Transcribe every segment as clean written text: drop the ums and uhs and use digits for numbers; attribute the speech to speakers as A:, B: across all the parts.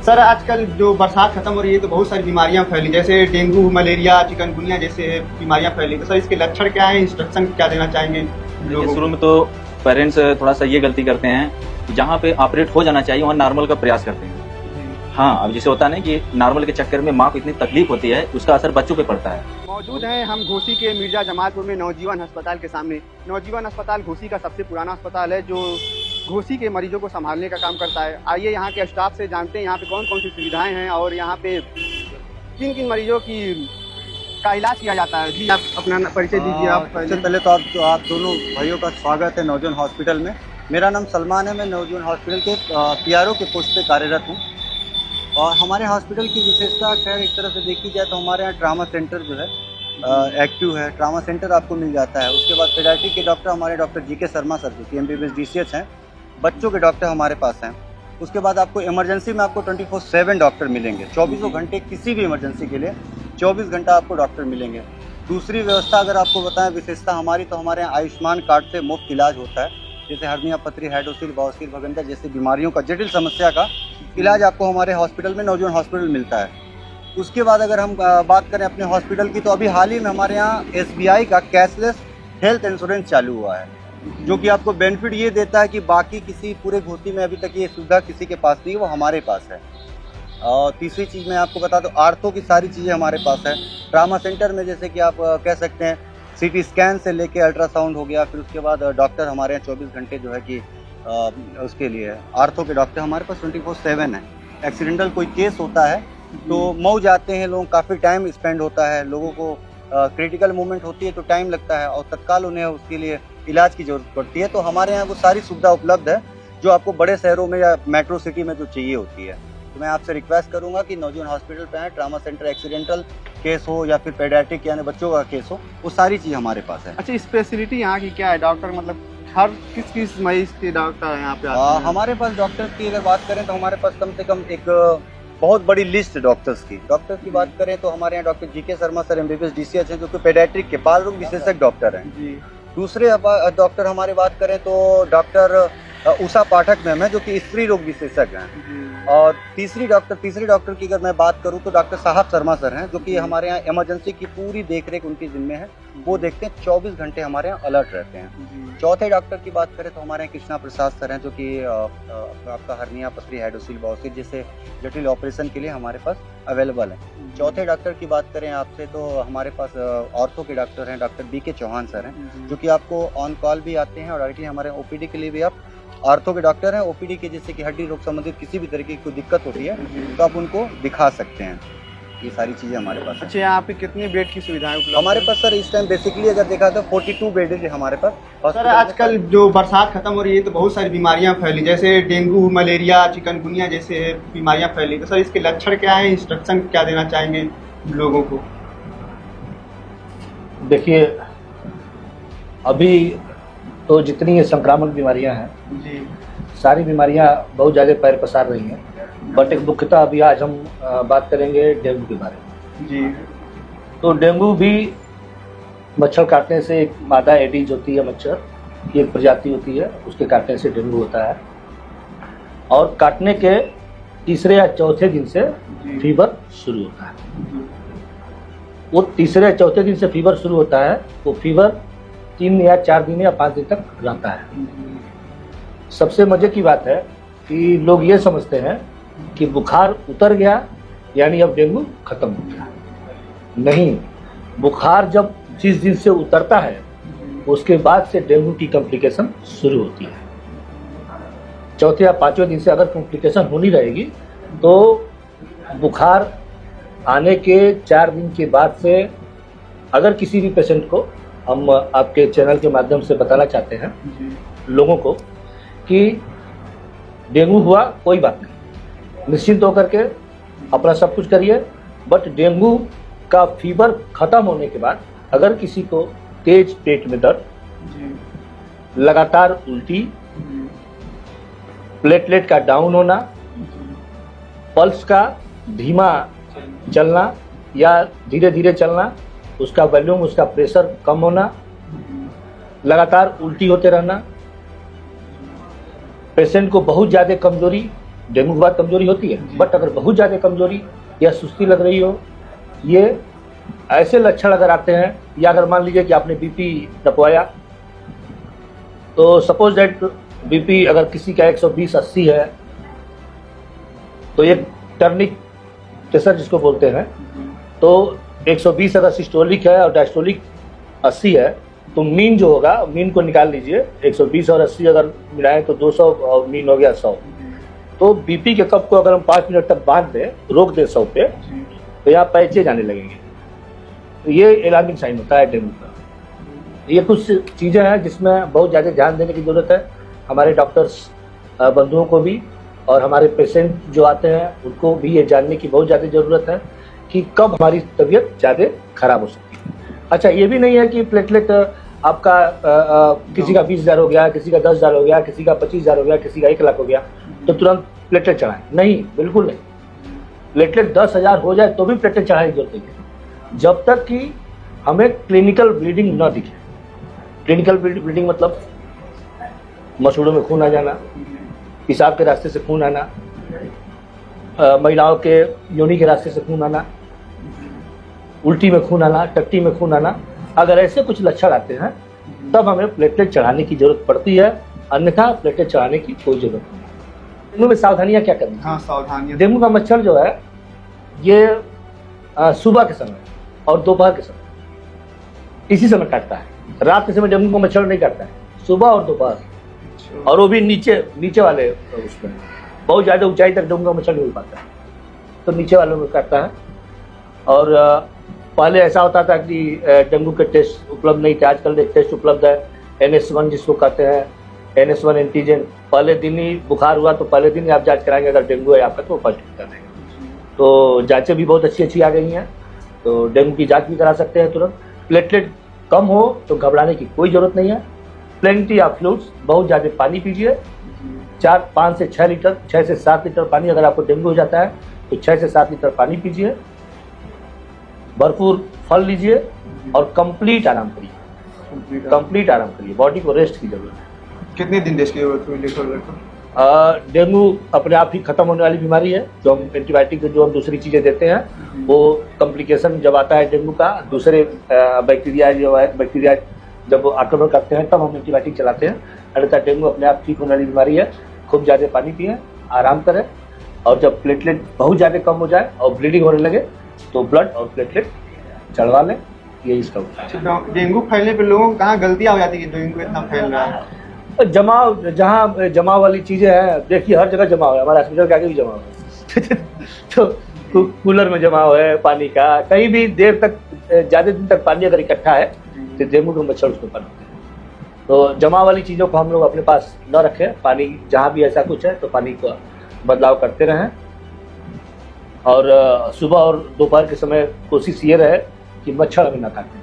A: Sir आजकल जो बरसात खत्म हो रही है तो बहुत सारी बीमारियां फैली, जैसे डेंगू, मलेरिया, चिकनगुनिया जैसे बीमारियां फैली। तो सर इसके लक्षण क्या है, इंस्ट्रक्शन क्या देना चाहेंगे लोगों
B: शुरू
A: को?
B: में तो पेरेंट्स थोड़ा सा ये गलती करते हैं कि जहाँ पे ऑपरेट हो जाना चाहिए वहाँ नॉर्मल का प्रयास करते हैं। हाँ, अब जैसे होता है ना कि नॉर्मल के चक्कर में माँ को इतनी तकलीफ होती है, उसका असर बच्चों पे पड़ता है।
A: मौजूद हैं हम घोसी के मिर्जा जमालपुर में नवजीवन अस्पताल के सामने। नवजीवन अस्पताल घोसी का सबसे पुराना अस्पताल है जो घोसी के मरीजों को संभालने का काम करता है। आइए यहाँ के स्टाफ से जानते हैं यहाँ पे कौन कौन सी सुविधाएं हैं और यहाँ पे किन किन मरीजों की का इलाज किया जाता है। जी आप अपना परिचय दीजिए। आप
C: सबसे पहले तो आप दोनों भाइयों का स्वागत है नवजीवन हॉस्पिटल में। मेरा नाम सलमान है, मैं नवजीवन हॉस्पिटल के PRO के पोस्ट पे कार्यरत हूँ। और हमारे हॉस्पिटल की विशेषता खैर एक तरह से देखी जाए तो हमारे यहाँ ट्रामा सेंटर जो है एक्टिव है। ट्रामा सेंटर आपको मिल जाता है। उसके बाद पेडियाट्रिक के डॉक्टर हमारे डॉक्टर GK शर्मा सर जो कि MBBS DCH हैं। बच्चों के डॉक्टर हमारे पास हैं। उसके बाद आपको इमरजेंसी में आपको 24/7 डॉक्टर मिलेंगे। 24 घंटे किसी भी इमरजेंसी के लिए 24 घंटा आपको डॉक्टर मिलेंगे। दूसरी व्यवस्था अगर आपको बताएं विशेषता हमारी, तो हमारे यहाँ आयुष्मान कार्ड से मुफ्त इलाज होता है। जैसे हर्निया पथरी, हाइड्रोसिल, बवासीर, भगंदर जैसी बीमारियों का, जटिल समस्या का इलाज आपको हमारे हॉस्पिटल में नवजीवन हॉस्पिटल मिलता है। उसके बाद अगर हम बात करें अपने हॉस्पिटल की, तो अभी हाल ही में हमारे यहाँ SBI का कैशलेस हेल्थ इंश्योरेंस चालू हुआ है, जो कि आपको बेनिफिट ये देता है कि बाकी किसी पूरे घोसी में अभी तक ये सुविधा किसी के पास नहीं है, वो हमारे पास है। और तीसरी चीज़ मैं आपको बता दूं, आर्थो की सारी चीज़ें हमारे पास है। ट्रामा सेंटर में जैसे कि आप कह सकते हैं CT स्कैन से लेके अल्ट्रासाउंड हो गया, फिर उसके बाद डॉक्टर हमारे यहाँ 24 घंटे जो है कि उसके लिए आर्थो के डॉक्टर हमारे पास 24/7 है। एक्सीडेंटल कोई केस होता है तो मऊ जाते हैं लोग, काफ़ी टाइम स्पेंड होता है, लोगों को क्रिटिकल मूवमेंट होती है तो टाइम लगता है और तत्काल उन्हें उसके लिए इलाज की जरूरत पड़ती है। तो हमारे यहाँ वो सारी सुविधा उपलब्ध है जो आपको बड़े शहरों में या मेट्रो सिटी में जो चाहिए होती है। तो मैं आपसे रिक्वेस्ट करूंगा कि नवजीवन हॉस्पिटल पे आए। ट्रामा सेंटर एक्सीडेंटल केस हो या फिर पेडियाट्रिक यानी बच्चों का केस हो, वो सारी चीज़ हमारे पास है।
A: अच्छा, स्पेशलिटी यहाँ की क्या है? डॉक्टर मतलब हर किस मरीज के डॉक्टर हैं यहाँ पे आते हैं?
C: हमारे पास डॉक्टर की अगर बात करें तो हमारे पास कम से कम एक बहुत बड़ी लिस्ट है डॉक्टर्स की बात करें तो हमारे यहाँ doctor GK Sharma sir MBBS DCH हैं जो कि पेडियाट्रिक के बाल रोग विशेषज्ञ डॉक्टर हैं जी। दूसरे डॉक्टर हमारे बात करें तो डॉक्टर उषा पाठक मैम है जो कि स्त्री रोग विशेषज्ञ हैं। और तीसरे डॉक्टर की अगर मैं बात करूं तो डॉक्टर साहब शर्मा सर हैं जो कि हमारे यहाँ इमरजेंसी की पूरी देखरेख उनकी जिम्मे है। वो देखते हैं, 24 घंटे हमारे यहाँ अलर्ट रहते हैं। चौथे डॉक्टर की बात करें तो हमारे यहाँ कृष्णा प्रसाद सर हैं जो कि आपका हर्निया पथरी, हाइड्रोसिल, बवासीर जैसे जटिल ऑपरेशन के लिए हमारे पास अवेलेबल है। चौथे डॉक्टर की बात करें आपसे तो हमारे पास ऑर्थो के डॉक्टर हैं, डॉक्टर BK चौहान सर हैं जो कि आपको ऑन कॉल भी आते हैं और डायरेक्टली हमारे OPD के लिए भी आप आर्थो के डॉक्टर हैं। OPD के जैसे कि हड्डी रोग संबंधित किसी भी तरीके की कोई दिक्कत होती है तो आप उनको दिखा सकते हैं। ये सारी चीज़ें हमारे पास।
A: अच्छा, यहाँ पे कितनी बेड की सुविधाएं उपलब्ध?
C: हमारे पास सर इस टाइम बेसिकली अगर देखा तो 42 बेड है हमारे पास।
A: सर आजकल जो बरसात खत्म हो रही है तो बहुत सारी बीमारियां फैली, जैसे डेंगू, मलेरिया, चिकनगुनिया जैसे बीमारियां फैली। तो सर इसके लक्षण क्या है, इंस्ट्रक्शन क्या देना चाहेंगे लोगों को?
D: देखिए, अभी तो जितनी ये संक्रामक बीमारियां हैं
A: जी,
D: सारी बीमारियां बहुत ज़्यादा पैर पसार रही हैं। बट एक मुख्यतः अभी आज हम बात करेंगे डेंगू के बारे में
A: जी।
D: तो डेंगू भी मच्छर काटने से, एक मादा एडीज होती है मच्छर की एक प्रजाति होती है, उसके काटने से डेंगू होता है। और काटने के तीसरे या चौथे दिन से फीवर शुरू होता है। वो तीसरे या चौथे दिन से फीवर शुरू होता है, वो फीवर 3 या 4 दिन या 5 दिन तक रहता है। सबसे मजे की बात है कि लोग ये समझते हैं कि बुखार उतर गया यानी अब डेंगू खत्म हो गया। नहीं, बुखार जब जिस दिन से उतरता है उसके बाद से डेंगू की कॉम्प्लिकेशन शुरू होती है। चौथे या 5वें दिन से अगर कॉम्प्लिकेशन होनी रहेगी तो बुखार आने के 4 दिन के बाद से अगर किसी भी पेशेंट को, हम आपके चैनल के माध्यम से बताना चाहते हैं लोगों को कि डेंगू हुआ कोई बात नहीं, निश्चिंत होकर के अपना सब कुछ करिए। बट डेंगू का फीवर खत्म होने के बाद अगर किसी को तेज पेट में दर्द, लगातार उल्टी, प्लेटलेट का डाउन होना, पल्स का धीमा चलना या धीरे धीरे चलना, उसका वॉल्यूम, उसका प्रेशर कम होना, लगातार उल्टी होते रहना, पेशेंट को बहुत ज़्यादा कमजोरी डेंगू के बाद कमजोरी होती है, बट अगर बहुत ज़्यादा कमजोरी या सुस्ती लग रही हो, ये ऐसे लक्षण अगर आते हैं, या अगर मान लीजिए कि आपने बीपी नपवाया, तो सपोज दैट बीपी अगर किसी का 120/80 है, तो एक टर्निक प्रेशर जिसको बोलते हैं, तो 120 अगर सिस्टोलिक है और डायस्टोलिक 80 है, तो मीन जो होगा, मीन को निकाल लीजिए। 120 और 80 अगर मिलाएं तो 200 और मीन हो गया 100। तो बीपी के कप को अगर हम 5 मिनट तक बांध दें, रोक दें 100 पे, तो यहाँ पैचे जाने लगेंगे। तो ये अलार्मिंग साइन होता है डेंगू का। ये कुछ चीज़ें हैं जिसमें बहुत ज़्यादा ध्यान देने की ज़रूरत है, हमारे डॉक्टर्स बंधुओं को भी, और हमारे पेशेंट जो आते हैं उनको भी ये जानने की बहुत ज़्यादा ज़रूरत है कि कब हमारी तबीयत ज़्यादा खराब हो सकती है। अच्छा, ये भी नहीं है कि प्लेटलेट आपका किसी का 20,000 हो गया, किसी का 10,000 हो गया, किसी का 25,000 हो गया, किसी का 1 लाख हो गया, तो तुरंत प्लेटलेट चढ़ाएं। नहीं, बिल्कुल नहीं। प्लेटलेट 10,000 हो जाए तो भी प्लेटलेट चढ़ाने की जरूरत नहीं है, जब तक कि हमें क्लिनिकल ब्लीडिंग न दिखे। क्लिनिकल ब्लीडिंग मतलब मसूड़ों में खून आ जाना, पेशाब के रास्ते से खून आना, महिलाओं के योनि के रास्ते से खून आना, उल्टी में खून आना, टट्टी में खून आना, अगर ऐसे कुछ लक्षण आते हैं तब हमें प्लेटलेट चढ़ाने की जरूरत पड़ती है, अन्यथा प्लेटलेट चढ़ाने की कोई जरूरत नहीं है। डेंगू में सावधानियां क्या करनी?
A: हाँ, सावधानियां।
D: डेंगू का मच्छर जो है ये सुबह के समय और दोपहर के समय इसी समय काटता है। रात के समय डेंगू का मच्छर नहीं काटता है, सुबह और दोपहर, और वो भी नीचे वाले उसमें। बहुत ज़्यादा ऊंचाई तक डेंगू का मच्छर नहीं मिल पाता है, तो नीचे वालों में काटता है। और पहले ऐसा होता था कि डेंगू के टेस्ट उपलब्ध नहीं थे, आजकल एक टेस्ट उपलब्ध है, NS1 जिसको कहते हैं, NS1 एंटीजन। पहले दिन ही बुखार हुआ तो पहले दिन ही आप जांच कराएंगे, अगर डेंगू है आपका तो पॉजिटिव कर देंगे। तो जांचें भी बहुत अच्छी आ गई हैं, तो डेंगू की जांच भी करा सकते हैं तुरंत। प्लेटलेट कम हो तो घबराने की कोई ज़रूरत नहीं है। प्लेंटी ऑफ फ्लूइड्स, बहुत ज़्यादा पानी पीजिए, 5 से 6 लीटर, 6 से 7 लीटर पानी। अगर आपको डेंगू हो जाता है तो 6 से 7 लीटर पानी पीजिए, भरपूर फल लीजिए और कंप्लीट आराम करिए। कंप्लीट आराम करिए, बॉडी को रेस्ट की जरूरत है।
A: कितने दिन रेस्ट की?
D: डेंगू अपने आप ही खत्म होने वाली बीमारी है। जो हम एंटीबायोटिक जो हम दूसरी चीज़ें देते हैं, वो कॉम्प्लिकेशन जब आता है डेंगू का, दूसरे बैक्टीरिया जब आक्रमण करते हैं तब हम एंटीबायोटिक चलाते हैं, अन्यथा डेंगू अपने आप ठीक होने वाली बीमारी है। खूब ज़्यादा पानी पिए, आराम करें, और जब प्लेटलेट बहुत ज़्यादा कम हो जाए और ब्लीडिंग होने लगे तो ब्लड और प्लेटलेट चढ़वा लें। ये इसका उपाय है।
A: डेंगू फैलने पर लोगों को कहाँ गलतियाँ हो जाती है कि डेंगू इतना फैल रहा है?
D: जमाव, जहाँ जमाव वाली चीज़ें हैं, देखिए हर जगह जमाव है, हमारे हॉस्पिटल के आगे भी जमाव है। तो कूलर में जमाव है पानी का, कहीं भी देर तक ज़्यादा दिन तक पानी अगर इकट्ठा है तो डेंगू के मच्छर उसको पनपते हैं। तो जमाव वाली चीज़ों को हम लोग अपने पास न रखें। पानी जहाँ भी ऐसा कुछ है तो पानी का बदलाव करते रहें, और सुबह और दोपहर के समय कोशिश ये रहे कि मच्छर हमें ना काटें।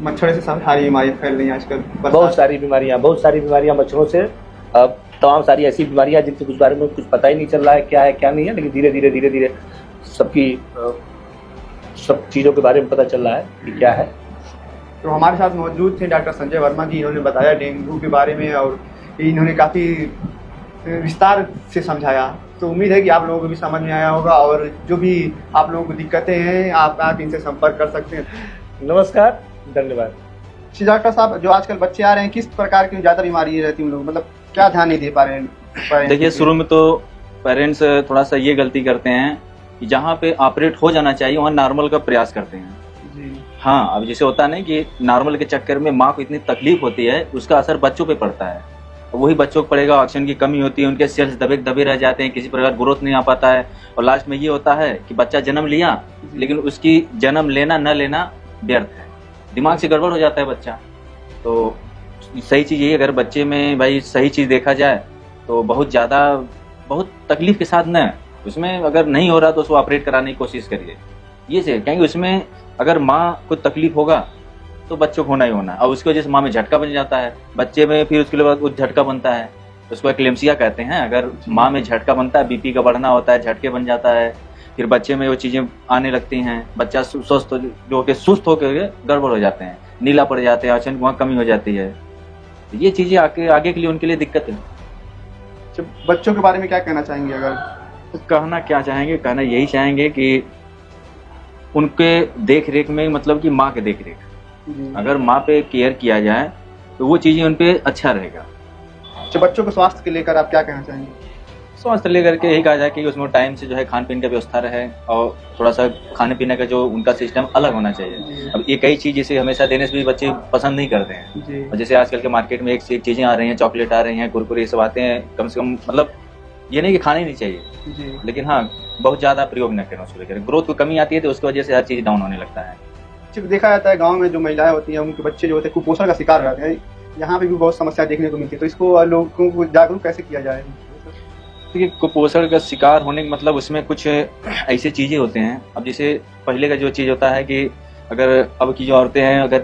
A: मच्छर से सारी बीमारियाँ फैल रही हैं आजकल,
D: बहुत सारी बीमारियाँ मच्छरों से। तमाम सारी ऐसी बीमारियाँ जिनके कुछ बारे में कुछ पता ही नहीं चल रहा है क्या है क्या नहीं है, लेकिन धीरे धीरे सब चीज़ों के बारे में पता चल रहा है कि क्या है।
A: तो हमारे साथ मौजूद थे डॉक्टर संजय वर्मा जी, इन्होंने बताया डेंगू के बारे में, और इन्होंने काफ़ी विस्तार से समझाया। तो उम्मीद है कि आप लोगों को भी समझ में आया होगा, और जो भी आप लोगों को दिक्कतें हैं आप इनसे संपर्क कर सकते हैं।
D: नमस्कार, धन्यवाद।
A: जी डॉक्टर साहब, जो आजकल बच्चे आ रहे हैं, किस प्रकार की ज़्यादा बीमारी रहती है उन लोग, मतलब क्या ध्यान नहीं दे पा रहे हैं?
B: देखिए, शुरू में तो पेरेंट्स थोड़ा सा ये गलती करते हैं कि जहाँ पे ऑपरेट हो जाना चाहिए वहाँ नॉर्मल का प्रयास करते हैं।
A: जी
B: हाँ, अब जैसे होता है ना कि नॉर्मल के चक्कर में माँ को इतनी तकलीफ होती है, उसका असर बच्चों पे पड़ता है। वही बच्चों को पड़ेगा, ऑक्सीजन की कमी होती है, उनके सेल्स दबे रह जाते हैं, किसी प्रकार ग्रोथ नहीं आ पाता है, और लास्ट में ये होता है कि बच्चा जन्म लिया लेकिन उसकी जन्म लेना न लेना व्यर्थ है, दिमाग से गड़बड़ हो जाता है बच्चा। तो सही चीज़ यही, अगर बच्चे में भाई सही चीज़ देखा जाए तो बहुत तकलीफ के साथ न, उसमें अगर नहीं हो रहा तो उसको ऑपरेट कराने की कोशिश करिए। ये से क्योंकि उसमें अगर माँ को तकलीफ होगा तो बच्चों को होना ही होना, और उसकी वजह से माँ में झटका बन जाता है बच्चे में, फिर उसके बाद कुछ झटका बनता है, उसको एक्लेम्सिया कहते हैं। अगर माँ में झटका बनता है, बीपी का बढ़ना होता है, झटके बन जाता है, फिर बच्चे में वो चीज़ें आने लगती हैं, बच्चा सुस्त होकर गड़बड़ हो जाते हैं, नीला पड़ जाते हैं, ऑक्सीजन वहाँ कमी हो जाती है। ये चीज़ें आगे के लिए उनके लिए दिक्कत है।
A: अच्छा, बच्चों के बारे में क्या कहना चाहेंगे अगर?
B: तो कहना क्या चाहेंगे, कहना यही चाहेंगे कि उनके देख रेख में, मतलब कि माँ के देख रेख,
A: जी।
B: अगर माँ पे केयर किया जाए तो वो चीज़ें उन पे अच्छा रहेगा।
A: अच्छा, बच्चों के स्वास्थ्य के लेकर आप क्या कहना चाहेंगे?
B: स्वास्थ्य लेकर के यही कहा जाए कि उसमें टाइम से जो है खान पीन का व्यवस्था रहे और थोड़ा सा खाने पीने का जो उनका सिस्टम अलग होना चाहिए।
A: जी।
B: अब एक ही चीज़ जैसे हमेशा देने से भी बच्चे पसंद नहीं करते हैं।
A: जी।
B: और जैसे आजकल के मार्केट में एक से एक चीज़ें आ रही हैं, चॉकलेट आ रही हैं, कुरकुरे ये सब आते हैं, कम से कम मतलब ये नहीं कि खाने नहीं चाहिए,
A: जी।
B: लेकिन हाँ बहुत ज़्यादा प्रयोग न करना शुरू करें। ग्रोथ को कमी आती है तो उसकी वजह से हर चीज़ डाउन होने लगता है।
A: अच्छा, देखा जाता है गांव में जो महिलाएं होती हैं उनके बच्चे जो होते हैं कुपोषण का शिकार हो जाते हैं। यहाँ पे भी बहुत समस्या देखने को मिलती है, तो इसको लोगों को जागरूक कैसे किया जाए?
B: देखिए, कुपोषण का शिकार होने का मतलब उसमें कुछ ऐसे चीज़ें होते हैं। अब जैसे पहले का जो चीज़ होता है कि अगर अब की जो औरतें हैं, अगर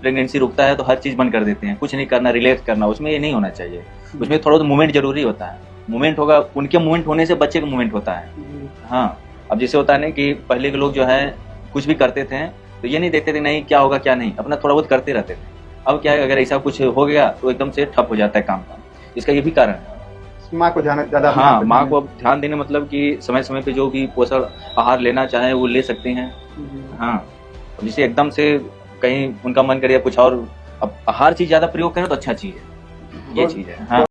B: प्रेगनेंसी रुकता है तो हर चीज़ बंद कर देते हैं, कुछ नहीं करना, रिलैक्स करना, उसमें ये नहीं होना चाहिए। उसमें थोड़ा तो मूवमेंट जरूरी होता है। मूवमेंट होगा, उनके मूवमेंट होने से बच्चे का मूवमेंट होता है।
A: जी।
B: हाँ, अब जैसे होता है ना कि पहले के लोग जो है कुछ भी करते थे तो ये नहीं देखते थे नहीं क्या होगा क्या नहीं, अपना थोड़ा बहुत करते रहते थे। अब क्या है, अगर ऐसा कुछ हो गया तो एकदम से ठप हो जाता है काम का। इसका ये भी कारण है।
A: माँ को ज़्यादा
B: हाँ, माँ को अब ध्यान देने, मतलब कि समय समय पे जो भी पोषण आहार लेना चाहे वो ले सकते हैं।
A: जी।
B: हाँ, अब जैसे एकदम से कहीं उनका मन करे कुछ और, अब हर चीज़ ज़्यादा प्रयोग करें तो अच्छा चीज़ है, ये चीज़ है। हाँ।